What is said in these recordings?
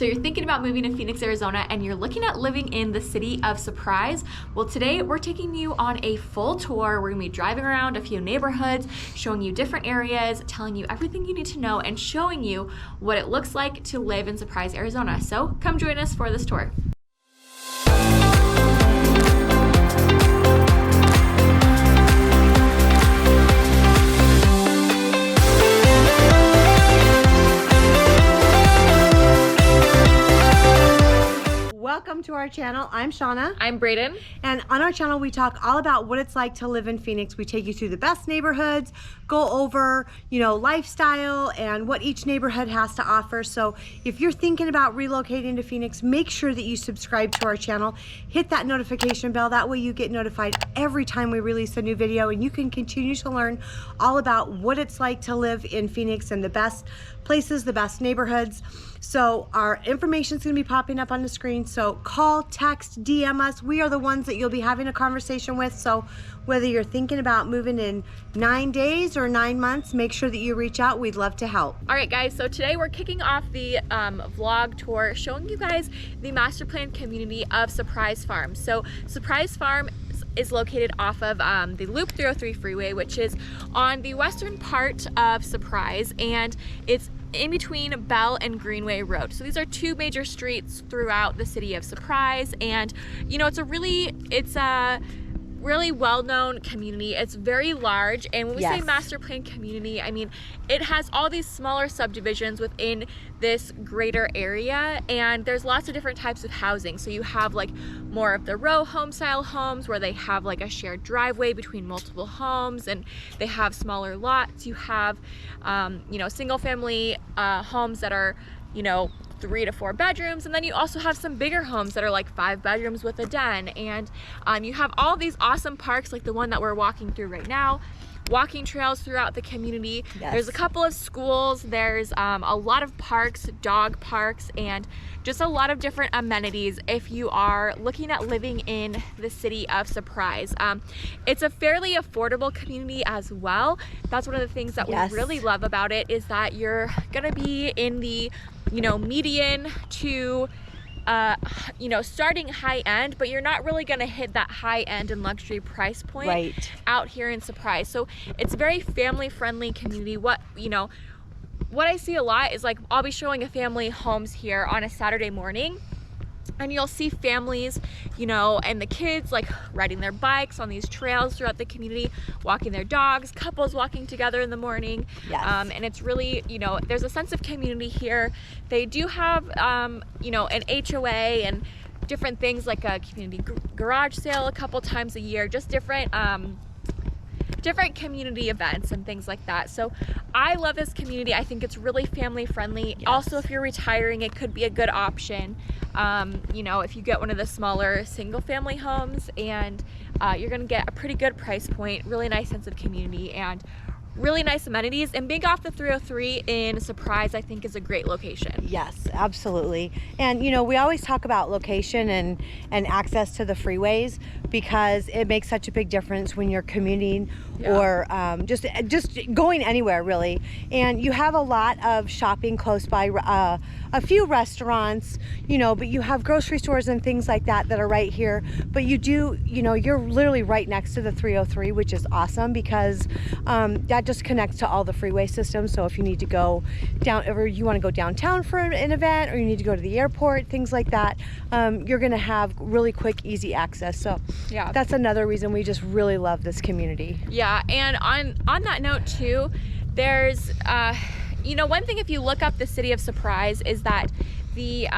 So you're thinking about moving to Phoenix, Arizona, and you're looking at living in the city of Surprise. Well, today we're taking you on a full tour. We're gonna be driving around a few neighborhoods, showing you different areas, telling you everything you need to know, and showing you what it looks like to live in Surprise, Arizona. So come join us for this tour. Welcome to our channel. I'm Shauna. I'm Braden. And on our channel, we talk all about what it's like to live in Phoenix. We take you through the best neighborhoods, go over, lifestyle and what each neighborhood has to offer. So if you're thinking about relocating to Phoenix, make sure that you subscribe to our channel. Hit that notification bell. That way you get notified every time we release a new video, and you can continue to learn all about what it's like to live in Phoenix and the best places, the best neighborhoods. So our information is going to be popping up on the screen. So call, text, DM us. We are the ones that you'll be having a conversation with. So whether you're thinking about moving in 9 days or 9 months, make sure that you reach out. We'd love to help. All right, guys. So today we're kicking off the vlog tour, showing you guys the master plan community of Surprise Farm. So Surprise Farm is located off of the Loop 303 freeway, which is on the western part of Surprise, and it's in between Bell and Greenway Road. So these are two major streets throughout the city of Surprise, and it's a really well-known community. It's very large, and when we say master plan community, I mean it has all these smaller subdivisions within this greater area, and there's lots of different types of housing. So you have like more of the row home style homes where they have like a shared driveway between multiple homes, and they have smaller lots. You have single family homes that are 3 to 4 bedrooms, and then you also have some bigger homes that are like 5 bedrooms with a den, and you have all these awesome parks like the one that we're walking through right now, walking trails throughout the community. There's a couple of schools, there's a lot of parks, dog parks, and just a lot of different amenities if you are looking at living in the city of Surprise. It's a fairly affordable community as well. That's one of the things that we really love about it, is that you're gonna be in the median to starting high end, but you're not really gonna hit that high end and luxury price point out here in Surprise. So it's a very family friendly community. What I see a lot is, like, I'll be showing a family homes here on a Saturday morning, and you'll see families, and the kids like riding their bikes on these trails throughout the community, walking their dogs, couples walking together in the morning. And it's really, there's a sense of community here. They do have, an HOA and different things like a community garage sale a couple times a year, just different community events and things like that. So I love this community. I think it's really family friendly. Also, if you're retiring, it could be a good option. If you get one of the smaller single family homes, and you're gonna get a pretty good price point, really nice sense of community, and really nice amenities. And being off the 303 in Surprise, I think, is a great location. Yes, absolutely. And we always talk about location and access to the freeways, because it makes such a big difference when you're commuting or just going anywhere, really. And you have a lot of shopping close by, a few restaurants, but you have grocery stores and things like that are right here. But you do, you're literally right next to the 303, which is awesome, because that just connects to all the freeway systems. So if you need to go down, or you want to go downtown for an event, or you need to go to the airport, things like that, you're going to have really quick, easy access. So that's another reason we just really love this community. And on that note too, there's one thing, if you look up the city of Surprise, is that the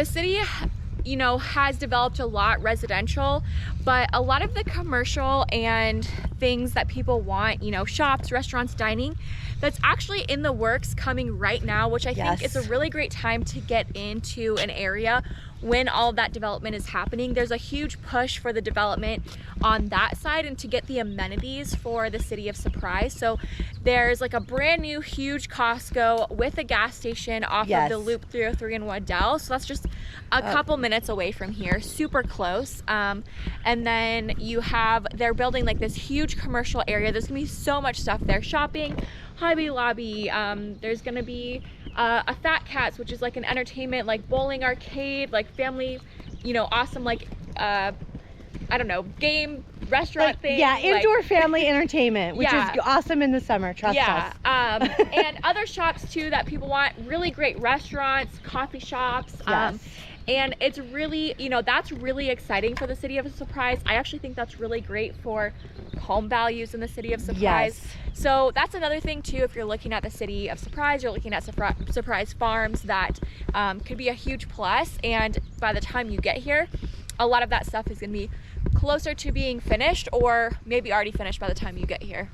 city has developed a lot residential, but a lot of the commercial and things that people want, shops, restaurants, dining, that's actually in the works coming right now, which I think is a really great time to get into an area when all of that development is happening. There's a huge push for the development on that side and to get the amenities for the city of Surprise. So there's like a brand new huge Costco with a gas station off of the Loop 303 in Waddell. So that's just a couple minutes away from here, super close. And then they're building like this huge commercial area. There's gonna be so much stuff there. Shopping, Hobby Lobby, there's gonna be a Fat Cats, which is like an entertainment, like bowling arcade, like family, awesome, like I don't know, game restaurant thing. Yeah, indoor family entertainment, which is awesome in the summer, trust us. And other shops too that people want, really great restaurants, coffee shops. Yes. And it's really, that's really exciting for the city of Surprise. I actually think that's really great for home values in the city of Surprise. Yes. So that's another thing too, if you're looking at the city of Surprise, you're looking at Surprise Farms, that could be a huge plus. And by the time you get here, a lot of that stuff is gonna be closer to being finished, or maybe already finished by the time you get here.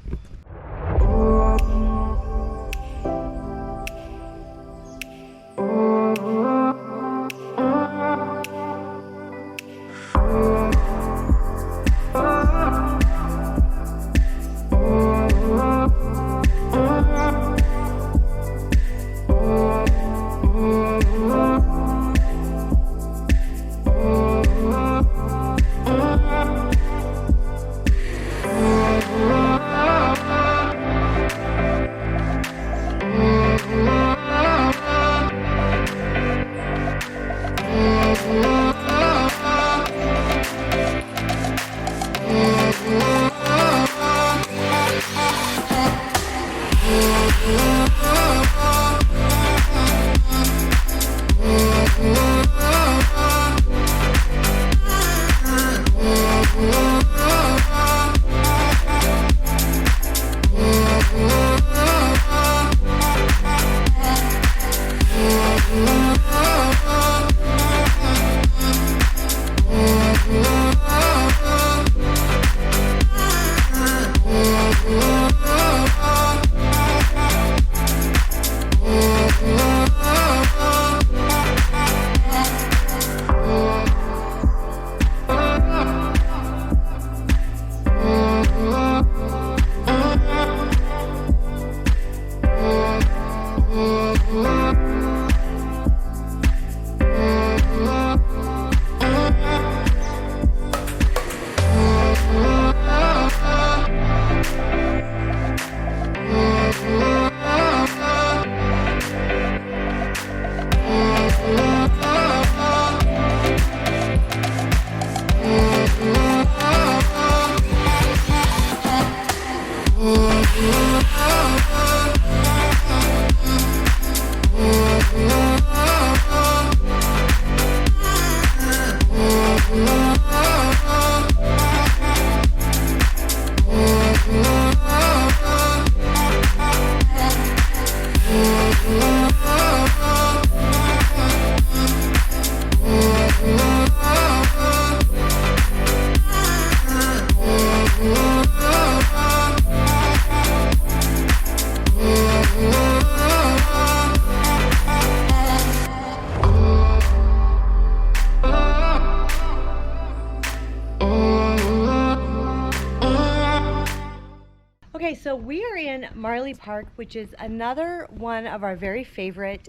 Okay, so we are in Marley Park, which is another one of our very favorite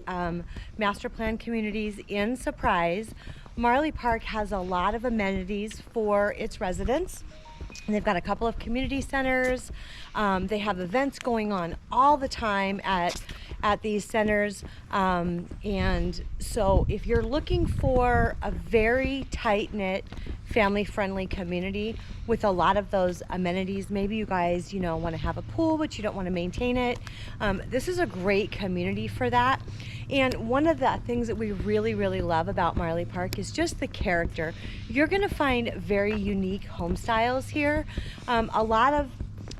master plan communities in Surprise. Marley Park has a lot of amenities for its residents. And they've got a couple of community centers. They have events going on all the time at these centers. And so if you're looking for a very tight-knit, family-friendly community with a lot of those amenities, maybe you guys, want to have a pool, but you don't want to maintain it. This is a great community for that. And one of the things that we really, really love about Marley Park is just the character. You're going to find very unique home styles here. A lot of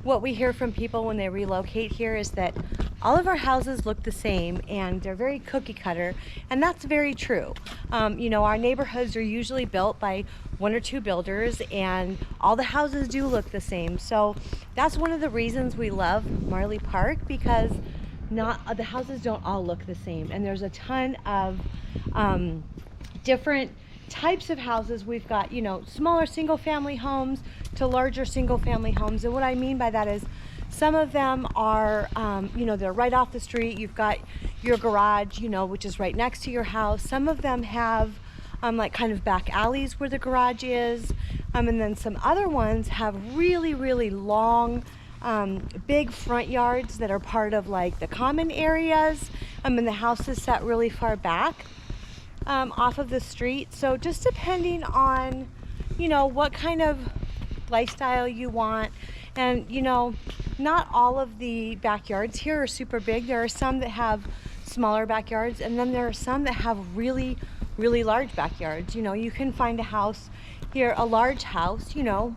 what we hear from people when they relocate here is that all of our houses look the same and they're very cookie cutter, and that's very true. Our neighborhoods are usually built by one or two builders, and all the houses do look the same. So that's one of the reasons we love Marley Park, because the houses don't all look the same, and there's a ton of different types of houses. We've got smaller single family homes to larger single family homes, and what I mean by that is some of them are they're right off the street. You've got your garage which is right next to your house. Some of them have like kind of back alleys where the garage is. And then some other ones have really, really long, big front yards that are part of like the common areas. And the house is set really far back off of the street. So just depending on, you know, what kind of lifestyle you want. And, you know, not all of the backyards here are super big. There are some that have smaller backyards, and then there are some that have really, really large backyards. You know, you can find a house here, a large house, you know,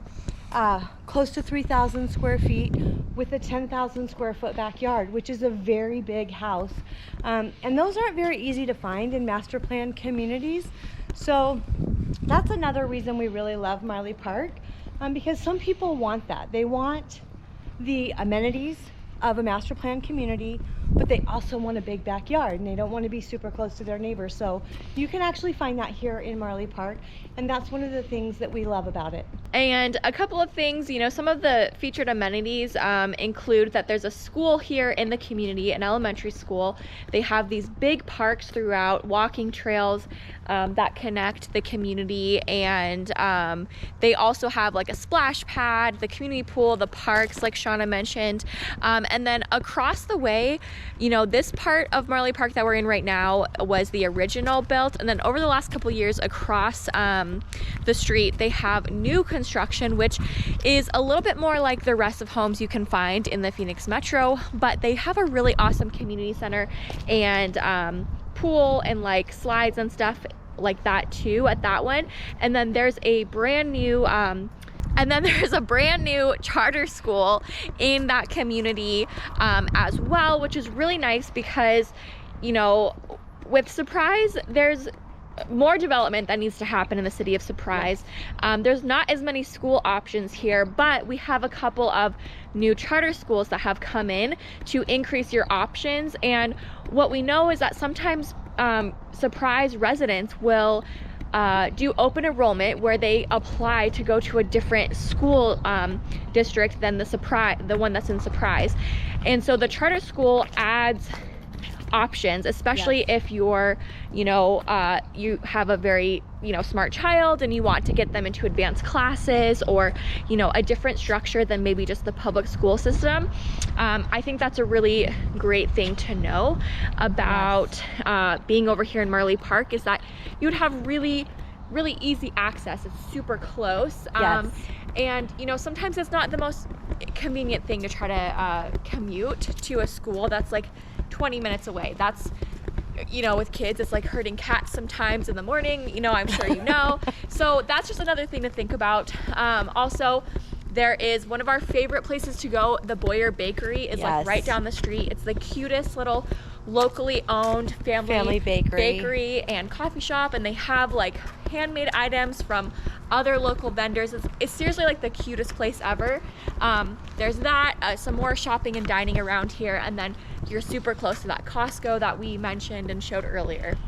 close to 3,000 square feet with a 10,000 square foot backyard, which is a very big house. And those aren't very easy to find in master plan communities. So that's another reason we really love Marley Park, because some people want that. They want the amenities of a master plan community, but they also want a big backyard and they don't want to be super close to their neighbors. So you can actually find that here in Marley Park, and that's one of the things that we love about it. And a couple of things, you know, some of the featured amenities include that there's a school here in the community, an elementary school. They have these big parks throughout, walking trails that connect the community, and they also have like a splash pad, the community pool, the parks like Shauna mentioned, and then across the way, you know, this part of Marley Park that we're in right now was the original built, and then over the last couple years across the street they have new construction, which is a little bit more like the rest of homes you can find in the Phoenix Metro, but they have a really awesome community center and pool and like slides and stuff like that too at that one. And then there's a brand new charter school in that community as well, which is really nice because, you know, with Surprise, there's more development that needs to happen in the city of Surprise. There's not as many school options here, but we have a couple of new charter schools that have come in to increase your options. And what we know is that sometimes Surprise residents will do open enrollment where they apply to go to a different school district than the one that's in Surprise. And so the charter school adds options, especially if you're, you know, you have a very, you know, smart child and you want to get them into advanced classes or, you know, a different structure than maybe just the public school system. I think that's a really great thing to know about being over here in Marley Park, is that you'd have really easy access. It's super close. And, you know, sometimes it's not the most convenient thing to try to commute to a school that's like 20 minutes away. That's, you know, with kids, it's like herding cats sometimes in the morning, you know, I'm sure you know. So that's just another thing to think about. Also, there is one of our favorite places to go. The Boyer Bakery is like right down the street. It's the cutest little locally owned family bakery and coffee shop, and they have like handmade items from other local vendors. It's seriously like the cutest place ever. There's that, some more shopping and dining around here, and then you're super close to that Costco that we mentioned and showed earlier.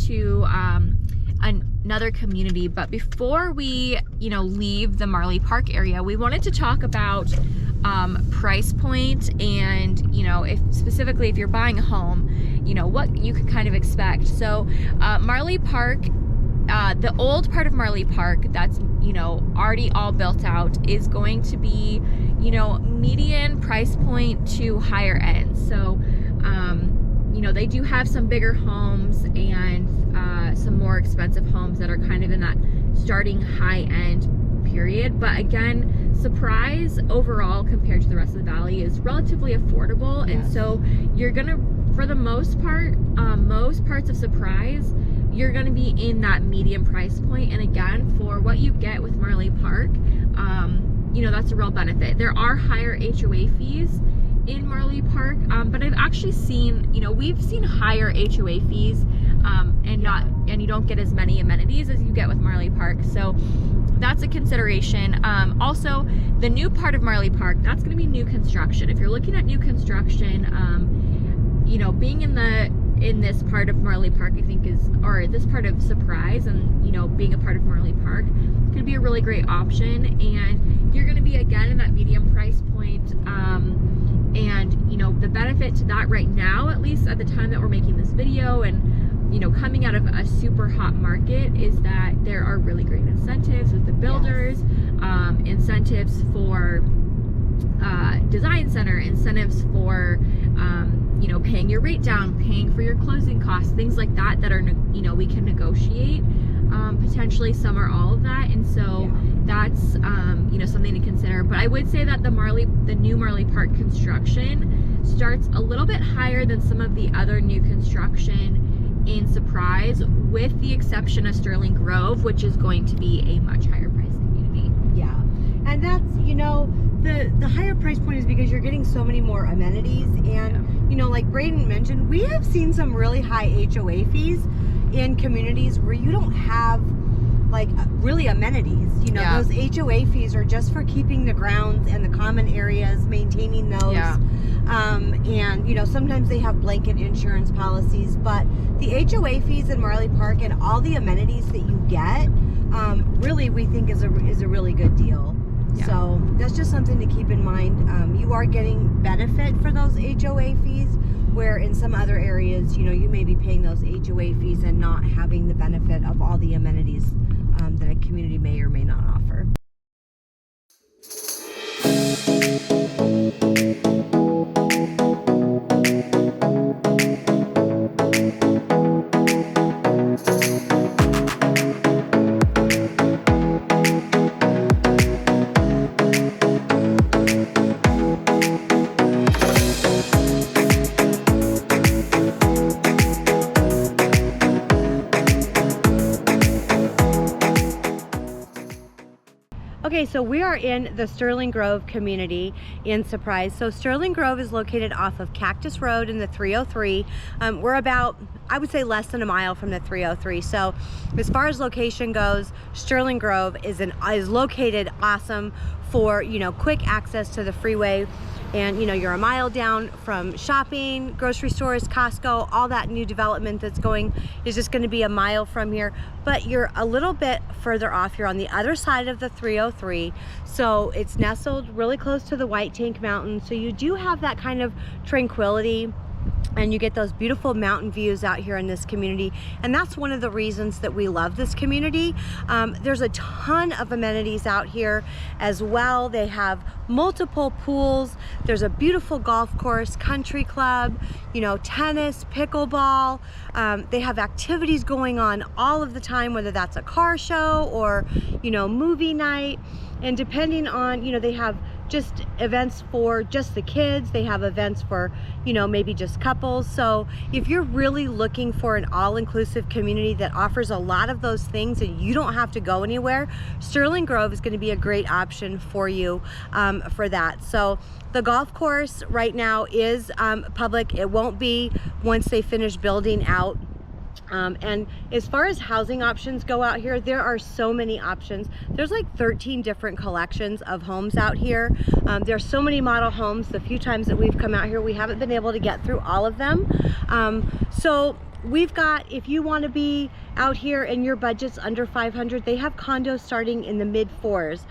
to another community, but before we leave the Marley Park area, we wanted to talk about price point and if specifically if you're buying a home, what you can kind of expect. So Marley Park, the old part of Marley Park that's already all built out is going to be you know, median price point to higher end. So, you know, they do have some bigger homes and some more expensive homes that are kind of in that starting high end period. But again, Surprise overall compared to the rest of the valley is relatively affordable. Yes. And so you're gonna, for the most part, most parts of Surprise, you're gonna be in that medium price point. And again, for what you get with Marley Park, you know, that's a real benefit. There are higher HOA fees in Marley Park, but I've actually seen, you know, we've seen higher HOA fees, and you don't get as many amenities as you get with Marley Park. So that's a consideration. Also, the new part of Marley Park, that's going to be new construction. If you're looking at new construction, you know, being in this part of Marley Park, I think or this part of Surprise, and, you know, being a part of Marley Park could be a really great option. And you're going to be again in that medium price point. And, you know, the benefit to that right now, at least at the time that we're making this video, and, you know, coming out of a super hot market, is that there are really great incentives with the builders, yes. Incentives for design center, incentives for, you know, paying your rate down, paying for your closing costs, things like that, that are, you know, we can negotiate, potentially some or all of that. And so that's, you know, something to consider. But I would say that the new Marley Park construction starts a little bit higher than some of the other new construction in Surprise, with the exception of Sterling Grove, which is going to be a much higher price community. Yeah, and that's, you know, the higher price point is because you're getting so many more amenities. And you know, like Braden mentioned, we have seen some really high HOA fees in communities where you don't have like really amenities. You know, those HOA fees are just for keeping the grounds and the common areas, maintaining those. And you know, sometimes they have blanket insurance policies, but the HOA fees in Marley Park and all the amenities that you get, really we think is a really good deal. So that's just something to keep in mind. You are getting benefit for those HOA fees, where in some other areas, you know, you may be paying those HOA fees and not having the benefit of all the amenities that a community may or may not offer. Okay, so we are in the Sterling Grove community in Surprise. So Sterling Grove is located off of Cactus Road in the 303. We're about, I would say, less than a mile from the 303. So as far as location goes, Sterling Grove is located awesome for, you know, quick access to the freeway. And, you know, you're a mile down from shopping, grocery stores, Costco, all that new development that's going is just going to be a mile from here. But you're a little bit further off. You're on the other side of the 303. So it's nestled really close to the White Tank Mountain. So you do have that kind of tranquility, and you get those beautiful mountain views out here in this community. And that's one of the reasons that we love this community. There's a ton of amenities out here as well. They have multiple pools. There's a beautiful golf course, country club, you know, tennis, pickleball. They have activities going on all of the time, whether that's a car show or, you know, movie night. And depending on, you know, they have just events for just the kids. They have events for, you know, maybe just couples. So if you're really looking for an all-inclusive community that offers a lot of those things and you don't have to go anywhere, Sterling Grove is going to be a great option for you for that. So the golf course right now is public. It won't be once they finish building out. And as far as housing options go out here, there are so many options. There's like 13 different collections of homes out here. There's so many model homes. The few times that we've come out here, we haven't been able to get through all of them. So we've got, if you want to be out here and your budget's under 500, they have condos starting in the mid fours,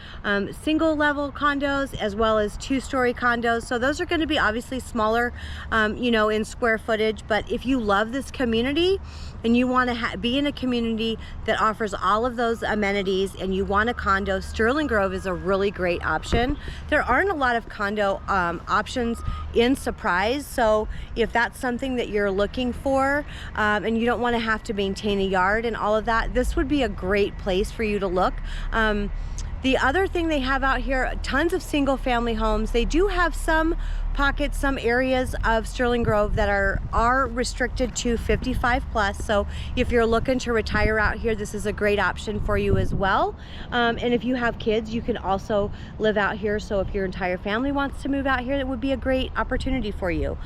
single level condos as well as 2-story condos. So those are going to be obviously smaller, you know, in square footage. But if you love this community and you want to be in a community that offers all of those amenities and you want a condo, Sterling Grove is a really great option. There aren't a lot of condo options in Surprise, so if that's something that you're looking for and you don't want to have to maintain a yard and all of that, this would be a great place for you to look. The other thing they have out here, tons of single family homes. They do have some pockets, some areas of Sterling Grove that are restricted to 55 plus. So if you're looking to retire out here, this is a great option for you as well. And if you have kids, you can also live out here. So if your entire family wants to move out here, it would be a great opportunity for you.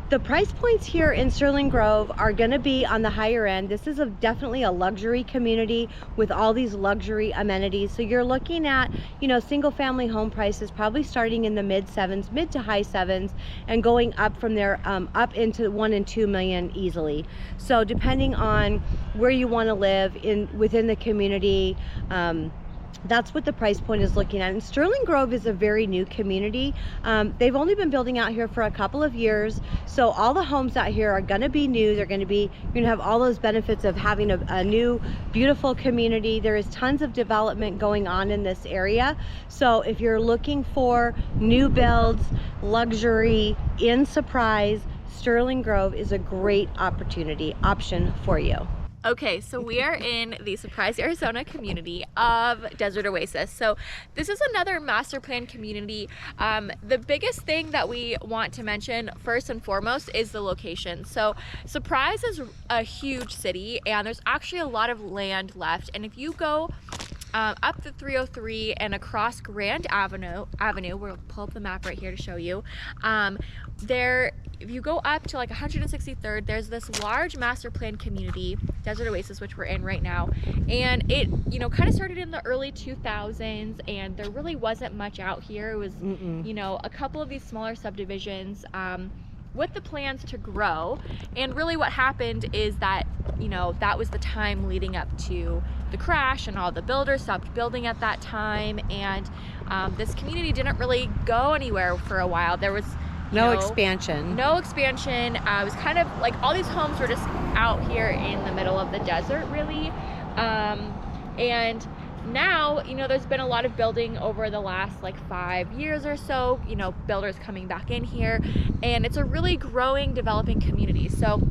The price points here in Sterling Grove are going to be on the higher end. This is definitely a luxury community with all these luxury amenities. So you're looking at, you know, single family home prices probably starting in the mid to high sevens, and going up from there up into 1 and 2 million easily. So depending on where you want to live within the community, that's what the price point is looking at. And Sterling Grove is a very new community. They've only been building out here for a couple of years, so all the homes out here are going to be new. You're going to have all those benefits of having a new, beautiful community. There is tons of development going on in this area. So if you're looking for new builds, luxury in Surprise, Sterling Grove is a great option for you. Okay, so we are in the Surprise, Arizona community of Desert Oasis. So this is another master plan community. The biggest thing that we want to mention first and foremost is the location. So Surprise is a huge city and there's actually a lot of land left. And if you go up the 303 and across Grand Avenue, we'll pull up the map right here to show you. If you go up to like 163rd, there's this large master plan community, Desert Oasis, which we're in right now. And it, you know, kind of started in the early 2000s, and there really wasn't much out here. It was, you know, a couple of these smaller subdivisions with the plans to grow. And really what happened is that, you know, that was the time leading up to the crash, and all the builders stopped building at that time. And this community didn't really go anywhere for a while. There was no expansion. It was kind of like all these homes were just out here in the middle of the desert, really. And now, you know, there's been a lot of building over the last like 5 years or so, you know, builders coming back in here, and it's a really growing, developing community. So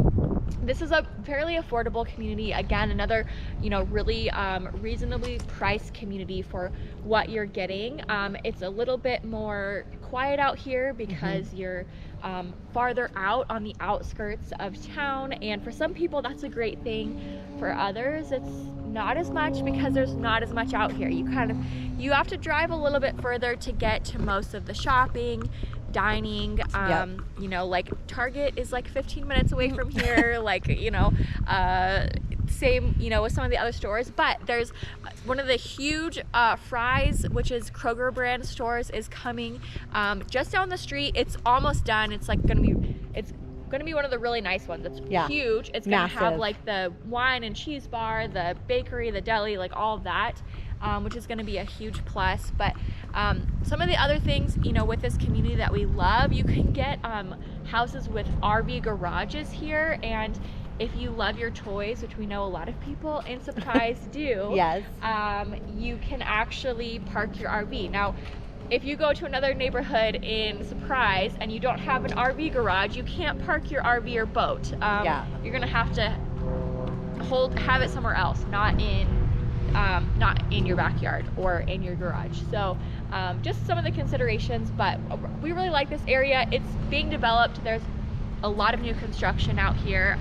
this is a fairly affordable community. Again, another, you know, really reasonably priced community for what you're getting. It's a little bit more quiet out here because you're farther out on the outskirts of town, and for some people that's a great thing. For others, it's not as much because there's not as much out here. You have to drive a little bit further to get to most of the shopping, dining. You know, like Target is like 15 minutes away from here. Like, you know, same, you know, with some of the other stores. But there's one of the huge Fry's, which is Kroger brand stores, is coming just down the street. It's almost done. It's going to be one of the really nice ones. It's huge. It's going to have like the wine and cheese bar, the bakery, the deli, like all of that, which is going to be a huge plus. But some of the other things, you know, with this community that we love, you can get houses with RV garages here. And if you love your toys, which we know a lot of people in Surprise do, yes, you can actually park your RV. Now, if you go to another neighborhood in Surprise and you don't have an RV garage, you can't park your RV or boat. You're gonna have to have it somewhere else, not in your backyard or in your garage. So just some of the considerations, but we really like this area. It's being developed. There's a lot of new construction out here.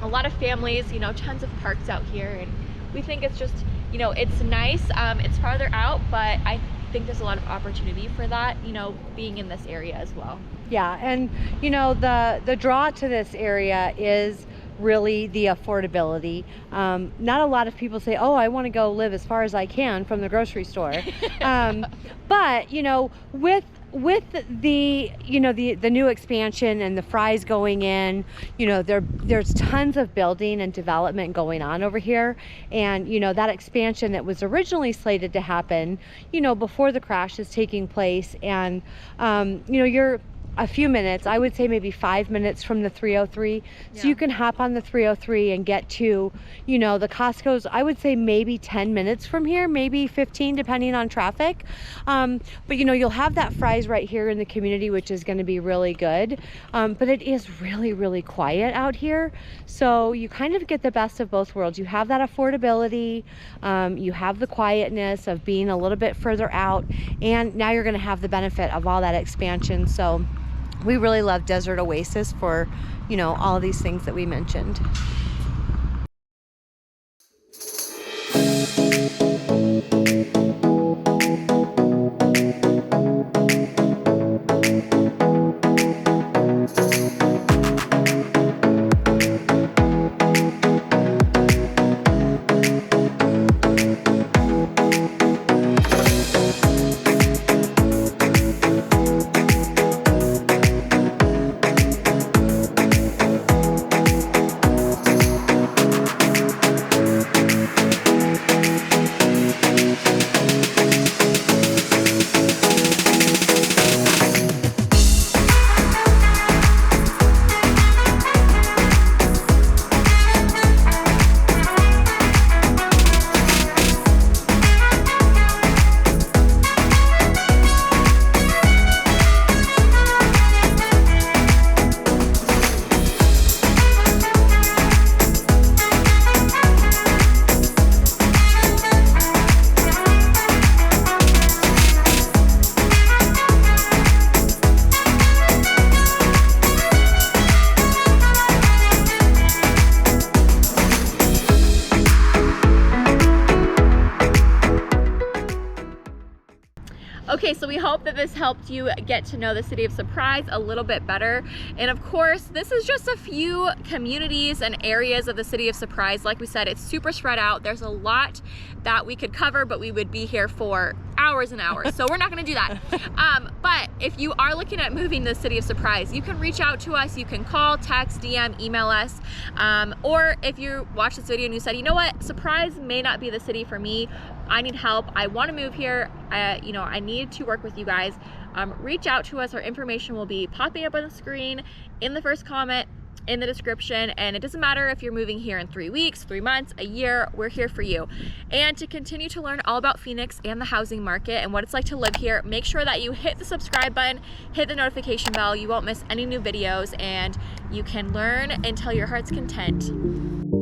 A lot of families, you know, tons of parks out here, and we think it's just, you know, it's nice. It's farther out, but I think there's a lot of opportunity for that, you know, being in this area as well. Yeah, and you know, the draw to this area is really the affordability. Not a lot of people say, oh, I want to go live as far as I can from the grocery store. But you know, with with the, you know, the new expansion and the Fry's going in, you know, there's tons of building and development going on over here. And, you know, that expansion that was originally slated to happen, you know, before the crash is taking place. And, you know, you're a few minutes, I would say maybe 5 minutes from the 303. So you can hop on the 303 and get to, you know, the Costco's, I would say maybe 10 minutes from here, maybe 15 depending on traffic. But you know, you'll have that Fry's right here in the community, which is going to be really good. But it is really, really quiet out here. So you kind of get the best of both worlds. You have that affordability, you have the quietness of being a little bit further out, and now you're going to have the benefit of all that expansion. So we really love Desert Oasis for, you know, all of these things that we mentioned. Okay, so we hope that this helped you get to know the city of Surprise a little bit better. And of course, this is just a few communities and areas of the city of Surprise. Like we said, it's super spread out. There's a lot that we could cover, but we would be here for hours and hours. So we're not gonna do that. But if you are looking at moving to the city of Surprise, you can reach out to us. You can call, text, DM, email us. Or if you watch this video and you said, you know what, Surprise may not be the city for me. I need help. I want to move here. You know, I need to work with you guys. Reach out to us. Our information will be popping up on the screen, in the first comment, in the description. And it doesn't matter if you're moving here in 3 weeks, 3 months, a year, we're here for you. And to continue to learn all about Phoenix and the housing market and what it's like to live here, make sure that you hit the subscribe button, hit the notification bell. You won't miss any new videos, and you can learn until your heart's content.